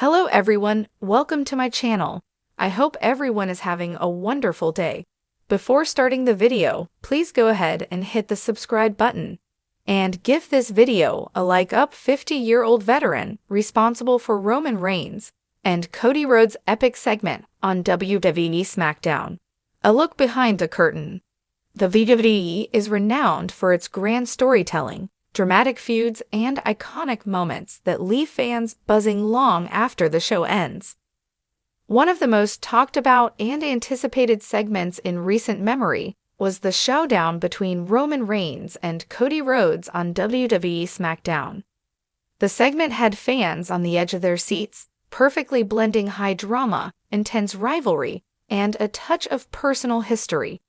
Hello everyone, welcome to my channel. I hope everyone is having a wonderful day. Before starting the video, please go ahead and hit the subscribe button. And give this video a like up. 50-year-old veteran responsible for Roman Reigns and Cody Rhodes' epic segment on WWE SmackDown. A look behind the curtain. The WWE is renowned for its grand storytelling, dramatic feuds, and iconic moments that leave fans buzzing long after the show ends. One of the most talked about and anticipated segments in recent memory was the showdown between Roman Reigns and Cody Rhodes on WWE SmackDown. The segment had fans on the edge of their seats, perfectly blending high drama, intense rivalry, and a touch of personal history.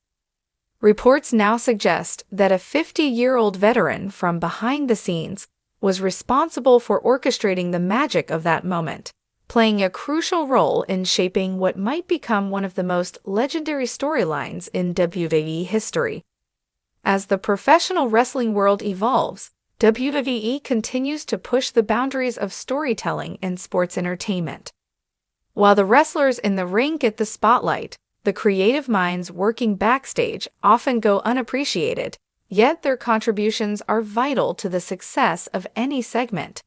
Reports now suggest that a 50-year-old veteran from behind the scenes was responsible for orchestrating the magic of that moment, playing a crucial role in shaping what might become one of the most legendary storylines in WWE history. As the professional wrestling world evolves, WWE continues to push the boundaries of storytelling in sports entertainment. While the wrestlers in the ring get the spotlight, the creative minds working backstage often go unappreciated, yet their contributions are vital to the success of any segment.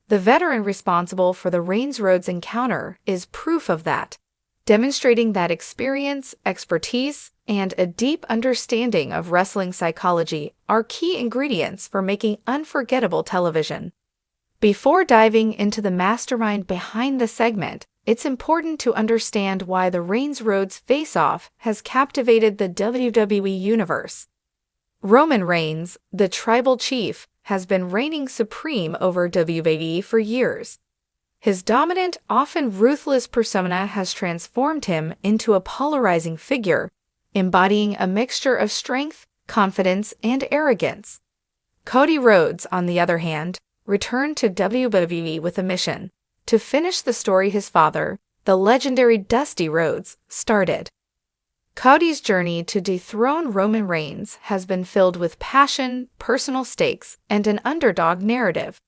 The veteran responsible for the Reigns-Rhodes encounter is proof of that, demonstrating that experience, expertise, and a deep understanding of wrestling psychology are key ingredients for making unforgettable television. Before diving into the mastermind behind the segment, it's important to understand why the Reigns-Rhodes face-off has captivated the WWE Universe. Roman Reigns, the tribal chief, has been reigning supreme over WWE for years. His dominant, often ruthless persona has transformed him into a polarizing figure, embodying a mixture of strength, confidence, and arrogance. Cody Rhodes, on the other hand, returned to WWE with a mission: to finish the story his father, the legendary Dusty Rhodes, started. Cody's journey to dethrone Roman Reigns has been filled with passion, personal stakes, and an underdog narrative.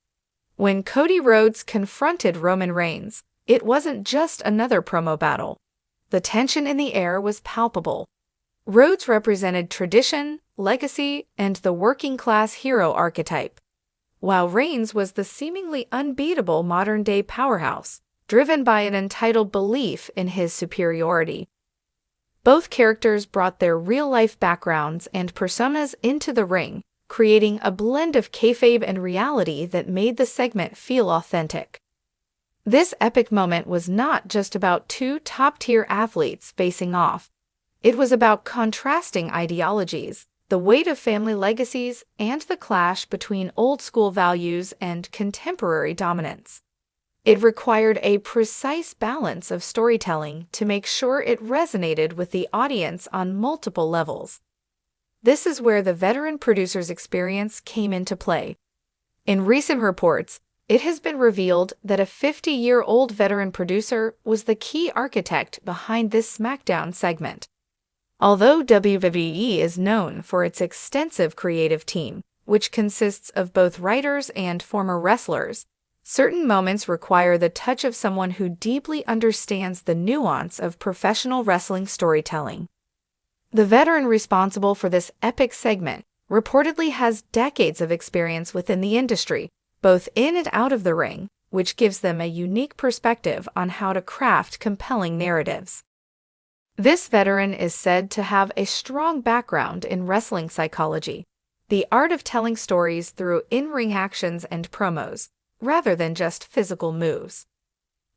When Cody Rhodes confronted Roman Reigns, it wasn't just another promo battle. The tension in the air was palpable. Rhodes represented tradition, legacy, and the working-class hero archetype, while Reigns was the seemingly unbeatable modern-day powerhouse, driven by an entitled belief in his superiority. Both characters brought their real-life backgrounds and personas into the ring, creating a blend of kayfabe and reality that made the segment feel authentic. This epic moment was not just about two top-tier athletes facing off. It was about contrasting ideologies, the weight of family legacies, and the clash between old-school values and contemporary dominance. It required a precise balance of storytelling to make sure it resonated with the audience on multiple levels. This is where the veteran producer's experience came into play. In recent reports, it has been revealed that a 50-year-old veteran producer was the key architect behind this SmackDown segment. Although WWE is known for its extensive creative team, which consists of both writers and former wrestlers, certain moments require the touch of someone who deeply understands the nuance of professional wrestling storytelling. The veteran responsible for this epic segment reportedly has decades of experience within the industry, both in and out of the ring, which gives them a unique perspective on how to craft compelling narratives. This veteran is said to have a strong background in wrestling psychology, the art of telling stories through in-ring actions and promos, rather than just physical moves.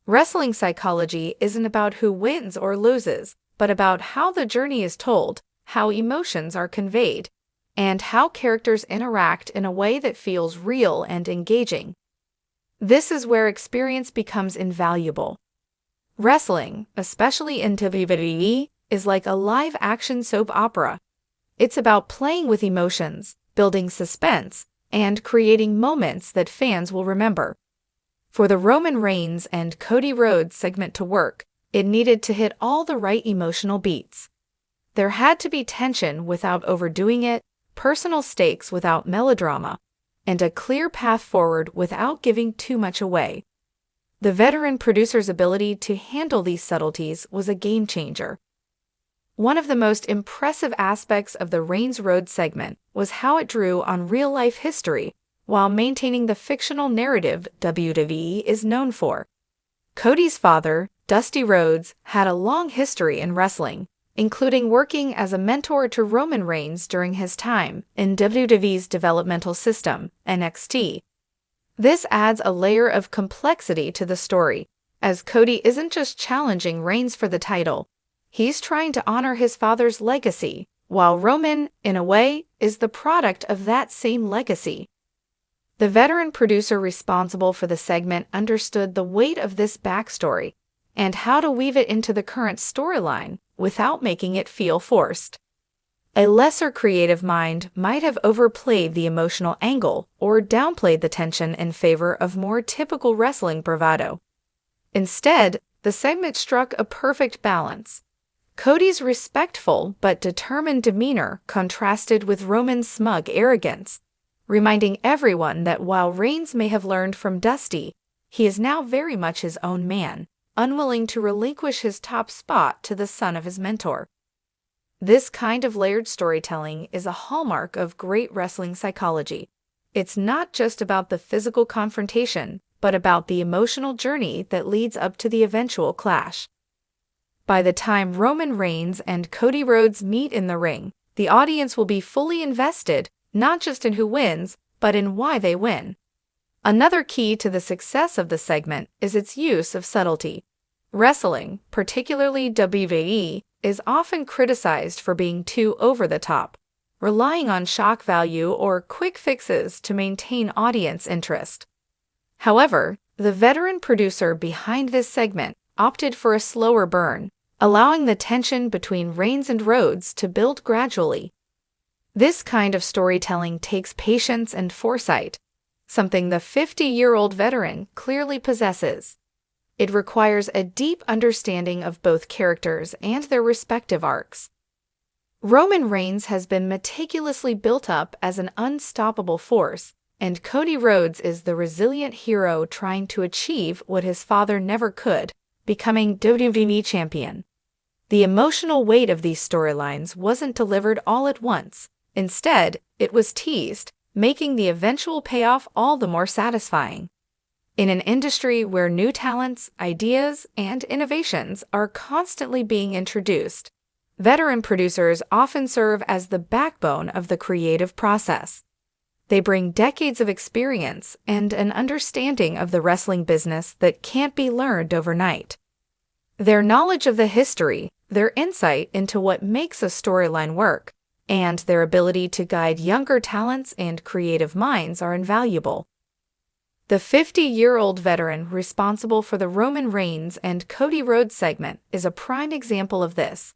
Wrestling psychology isn't about who wins or loses, but about how the journey is told, how emotions are conveyed, and how characters interact in a way that feels real and engaging. This is where experience becomes invaluable. Wrestling, especially in WWE, is like a live-action soap opera. It's about playing with emotions, building suspense, and creating moments that fans will remember. For the Roman Reigns and Cody Rhodes segment to work, it needed to hit all the right emotional beats. There had to be tension without overdoing it, personal stakes without melodrama, and a clear path forward without giving too much away. The veteran producer's ability to handle these subtleties was a game changer. One of the most impressive aspects of the Reigns-Rhodes segment was how it drew on real-life history while maintaining the fictional narrative WWE is known for. Cody's father, Dusty Rhodes, had a long history in wrestling, including working as a mentor to Roman Reigns during his time in WWE's developmental system, NXT. This adds a layer of complexity to the story, as Cody isn't just challenging Reigns for the title. He's trying to honor his father's legacy, while Roman, in a way, is the product of that same legacy. The veteran producer responsible for the segment understood the weight of this backstory and how to weave it into the current storyline without making it feel forced. A lesser creative mind might have overplayed the emotional angle or downplayed the tension in favor of more typical wrestling bravado. Instead, the segment struck a perfect balance. Cody's respectful but determined demeanor contrasted with Roman's smug arrogance, reminding everyone that while Reigns may have learned from Dusty, he is now very much his own man, unwilling to relinquish his top spot to the son of his mentor. This kind of layered storytelling is a hallmark of great wrestling psychology. It's not just about the physical confrontation, but about the emotional journey that leads up to the eventual clash. By the time Roman Reigns and Cody Rhodes meet in the ring, the audience will be fully invested, not just in who wins, but in why they win. Another key to the success of the segment is its use of subtlety. Wrestling, particularly WWE, is often criticized for being too over the top, relying on shock value or quick fixes to maintain audience interest. However, the veteran producer behind this segment opted for a slower burn, allowing the tension between Reigns and Rhodes to build gradually. This kind of storytelling takes patience and foresight, something the 50-year-old veteran clearly possesses. It requires a deep understanding of both characters and their respective arcs. Roman Reigns has been meticulously built up as an unstoppable force, and Cody Rhodes is the resilient hero trying to achieve what his father never could, becoming WWE champion. The emotional weight of these storylines wasn't delivered all at once. Instead, it was teased, making the eventual payoff all the more satisfying. In an industry where new talents, ideas, and innovations are constantly being introduced, veteran producers often serve as the backbone of the creative process. They bring decades of experience and an understanding of the wrestling business that can't be learned overnight. Their knowledge of the history, their insight into what makes a storyline work, and their ability to guide younger talents and creative minds are invaluable. The 50-year-old veteran responsible for the Roman Reigns and Cody Rhodes segment is a prime example of this.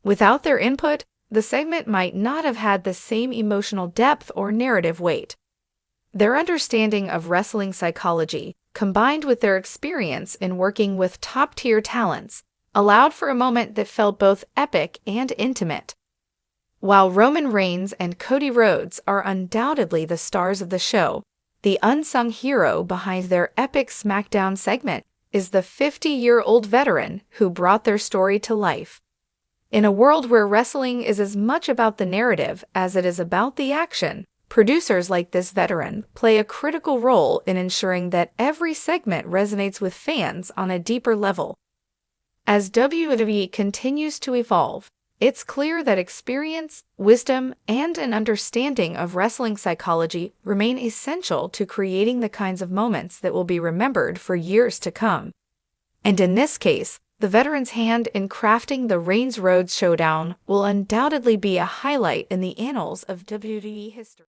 Without their input, the segment might not have had the same emotional depth or narrative weight. Their understanding of wrestling psychology, combined with their experience in working with top-tier talents, allowed for a moment that felt both epic and intimate. While Roman Reigns and Cody Rhodes are undoubtedly the stars of the show, the unsung hero behind their epic SmackDown segment is the 50-year-old veteran who brought their story to life. In a world where wrestling is as much about the narrative as it is about the action, producers like this veteran play a critical role in ensuring that every segment resonates with fans on a deeper level. As WWE continues to evolve, it's clear that experience, wisdom, and an understanding of wrestling psychology remain essential to creating the kinds of moments that will be remembered for years to come. And in this case, the veteran's hand in crafting the Reigns-Rhodes showdown will undoubtedly be a highlight in the annals of WWE history.